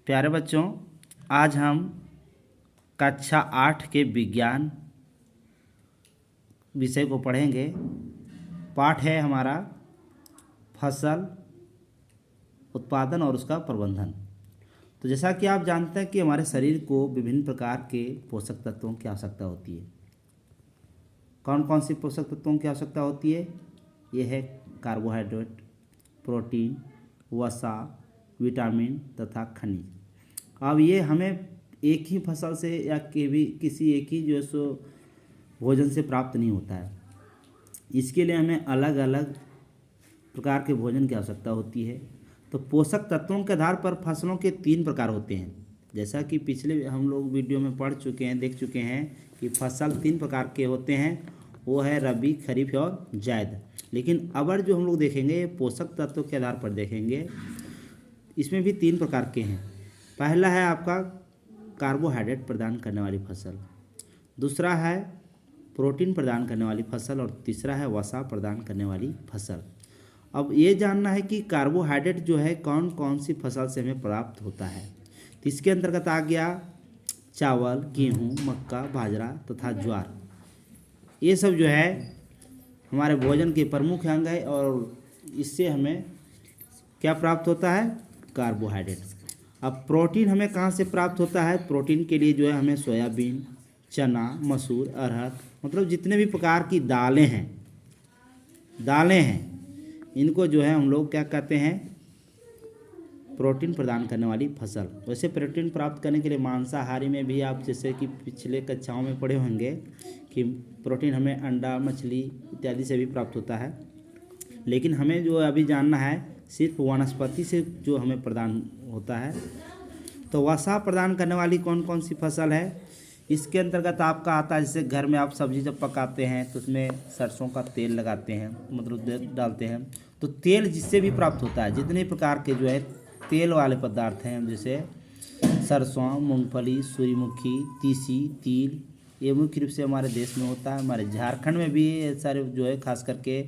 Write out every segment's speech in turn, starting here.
प्यारे बच्चों, आज हम कक्षा 8 के विज्ञान विषय को पढ़ेंगे। पाठ है हमारा फसल उत्पादन और उसका प्रबंधन। तो जैसा कि आप जानते हैं कि हमारे शरीर को विभिन्न प्रकार के पोषक तत्वों की आवश्यकता होती है। कौन कौन सी पोषक तत्वों की आवश्यकता होती है? ये है कार्बोहाइड्रेट, प्रोटीन, वसा, विटामिन तथा खनिज। अब ये हमें एक ही फसल से या किसी एक ही जो है सो भोजन से प्राप्त नहीं होता है। इसके लिए हमें अलग अलग प्रकार के भोजन की आवश्यकता होती है। तो पोषक तत्वों के आधार पर फसलों के 3 प्रकार होते हैं। जैसा कि पिछले हम लोग वीडियो में पढ़ चुके हैं, देख चुके हैं कि फसल 3 प्रकार के होते हैं, वो है रबी, खरीफ और जायद। लेकिन अब जो हम लोग देखेंगे ये पोषक तत्वों के आधार पर देखेंगे। इसमें भी 3 प्रकार के हैं। पहला है आपका कार्बोहाइड्रेट प्रदान करने वाली फसल, दूसरा है प्रोटीन प्रदान करने वाली फसल और तीसरा है वसा प्रदान करने वाली फसल। अब ये जानना है कि कार्बोहाइड्रेट जो है कौन कौन सी फसल से हमें प्राप्त होता है। तो इसके अंतर्गत आ गया चावल, गेहूँ, मक्का, बाजरा तथा ज्वार। ये सब जो है हमारे भोजन के प्रमुख अंग है और इससे हमें क्या प्राप्त होता है? कार्बोहाइड्रेट। अब प्रोटीन हमें कहाँ से प्राप्त होता है? प्रोटीन के लिए जो है हमें सोयाबीन, चना, मसूर, अरहर, मतलब जितने भी प्रकार की दालें हैं इनको जो है हम लोग क्या कहते हैं? प्रोटीन प्रदान करने वाली फसल। वैसे प्रोटीन प्राप्त करने के लिए मांसाहारी में भी आप जैसे कि पिछले कक्षाओं में पढ़े होंगे कि प्रोटीन हमें अंडा, मछली इत्यादि से भी प्राप्त होता है। लेकिन हमें जो अभी जानना है सिर्फ वनस्पति से जो हमें प्रदान होता है। तो वसा प्रदान करने वाली कौन कौन सी फसल है? इसके अंतर्गत आपका आता है, जैसे घर में आप सब्जी जब पकाते हैं तो उसमें सरसों का तेल लगाते हैं, मतलब डालते हैं, तो तेल जिससे भी प्राप्त होता है। जितने प्रकार के जो है तेल वाले पदार्थ हैं, जैसे सरसों, मूंगफली, सूर्यमुखी, तीसी, तिल, ये मुख्य रूप से हमारे देश में होता है। हमारे झारखंड में भी ये सारे जो है खास करके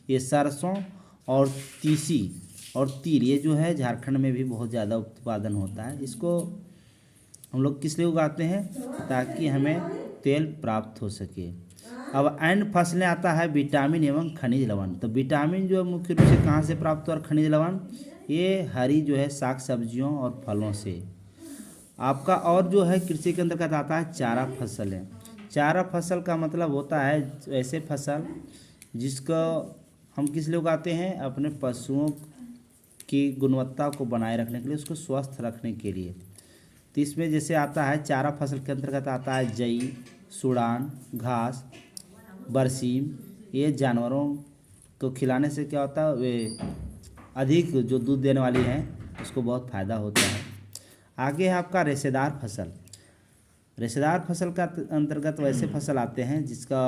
ये सरसों और तीसी और तिल ये जो है झारखंड में भी बहुत ज़्यादा उत्पादन होता है। इसको हम लोग किस लिए उगाते हैं? ताकि हमें तेल प्राप्त हो सके। अब अन्य फसलें आता है विटामिन एवं खनिज लवण। तो विटामिन जो है मुख्य रूप से कहाँ से प्राप्त हो और खनिज लवण ये हरी जो है साग सब्जियों और फलों से। आपका और जो है कृषि के अंतर्गत आता है चारा फसल है। चारा फसल का मतलब होता है ऐसे फसल जिसको हम किस लिए उगाते हैं? अपने पशुओं की गुणवत्ता को बनाए रखने के लिए, उसको स्वस्थ रखने के लिए। तो इसमें जैसे आता है चारा फसल के अंतर्गत आता है जई, सुड़ान, घास, बरसीम। ये जानवरों को खिलाने से क्या होता है? वे अधिक जो दूध देने वाली हैं उसको बहुत फ़ायदा होता है। आगे है आपका रेशेदार फसल। रेशेदार फसल का अंतर्गत वैसे फसल आते हैं जिसका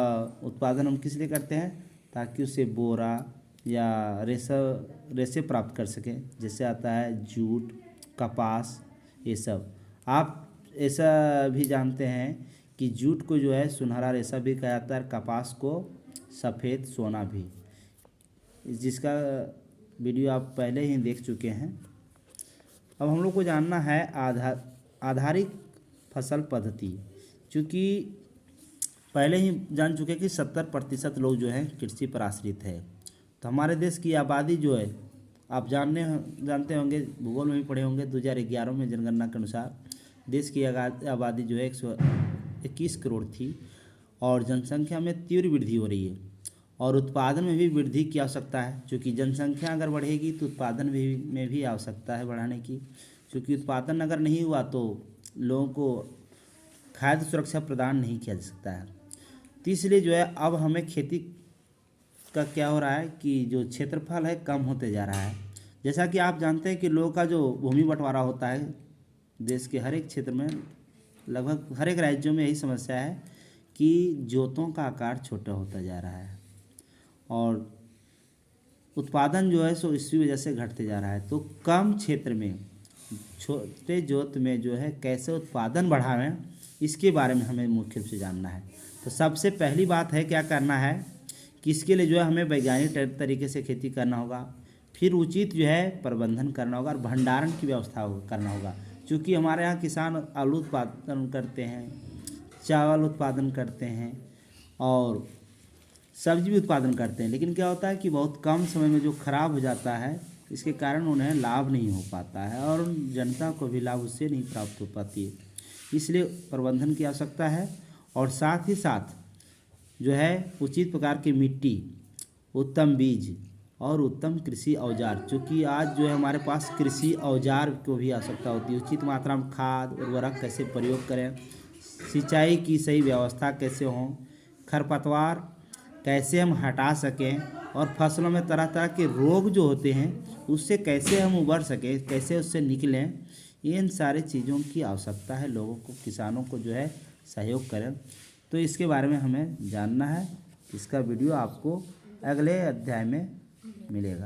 उत्पादन हम किस लिए करते हैं? ताकि उससे बोरा या रेशे प्राप्त कर सकें। जैसे आता है जूट, कपास, ये सब। आप ऐसा भी जानते हैं कि जूट को जो है सुनहरा रेशा भी कहा जाता है, कपास को सफ़ेद सोना भी, जिसका वीडियो आप पहले ही देख चुके हैं। अब हम लोग को जानना है आधारिक फसल पद्धति। चूँकि पहले ही जान चुके कि 70% लोग जो हैं कृषि पर आश्रित है। तो हमारे देश की आबादी जो है आप जानते होंगे, भूगोल में भी पढ़े होंगे, 2011 में जनगणना के अनुसार देश की आबादी जो है 121 करोड़ थी और जनसंख्या में तीव्र वृद्धि हो रही है और उत्पादन में भी वृद्धि की आवश्यकता है। क्योंकि जनसंख्या अगर बढ़ेगी तो उत्पादन में भी आवश्यकता है बढ़ाने की। क्योंकि उत्पादन अगर नहीं हुआ तो लोगों को खाद्य सुरक्षा प्रदान नहीं किया जा सकता है। तो इसलिए जो है अब हमें खेती का क्या हो रहा है कि जो क्षेत्रफल है कम होते जा रहा है। जैसा कि आप जानते हैं कि लोगों का जो भूमि बंटवारा होता है देश के हर एक क्षेत्र में, लगभग हर एक राज्यों में यही समस्या है कि जोतों का आकार छोटा होता जा रहा है और उत्पादन जो है सो इसी वजह से घटते जा रहा है। तो कम क्षेत्र में छोटे जोत में जो है कैसे उत्पादन बढ़ावें, इसके बारे में हमें मुख्य रूप से जानना है। तो सबसे पहली बात है क्या करना है कि इसके लिए जो है हमें वैज्ञानिक तरीके से खेती करना होगा। फिर उचित जो है प्रबंधन करना होगा और भंडारण की व्यवस्था करना होगा। चूँकि हमारे यहाँ किसान आलू उत्पादन करते हैं, चावल उत्पादन करते हैं और सब्जी भी उत्पादन करते हैं, लेकिन क्या होता है कि बहुत कम समय में जो खराब हो जाता है, इसके कारण उन्हें लाभ नहीं हो पाता है और जनता को भी लाभ उससे नहीं प्राप्त हो पाती है। इसलिए प्रबंधन की आवश्यकता है और साथ ही साथ जो है उचित प्रकार की मिट्टी, उत्तम बीज और उत्तम कृषि औजार, चूँकि आज जो है हमारे पास कृषि औजार को भी आवश्यकता होती है। उचित मात्रा में खाद उर्वरक कैसे प्रयोग करें, सिंचाई की सही व्यवस्था कैसे हो, खरपतवार कैसे हम हटा सकें और फसलों में तरह तरह के रोग जो होते हैं उससे कैसे हम उबर सकें, कैसे उससे निकलें, इन सारे चीज़ों की आवश्यकता है। लोगों को, किसानों को जो है सहयोग करें। तो इसके बारे में हमें जानना है। इसका वीडियो आपको अगले अध्याय में मिलेगा।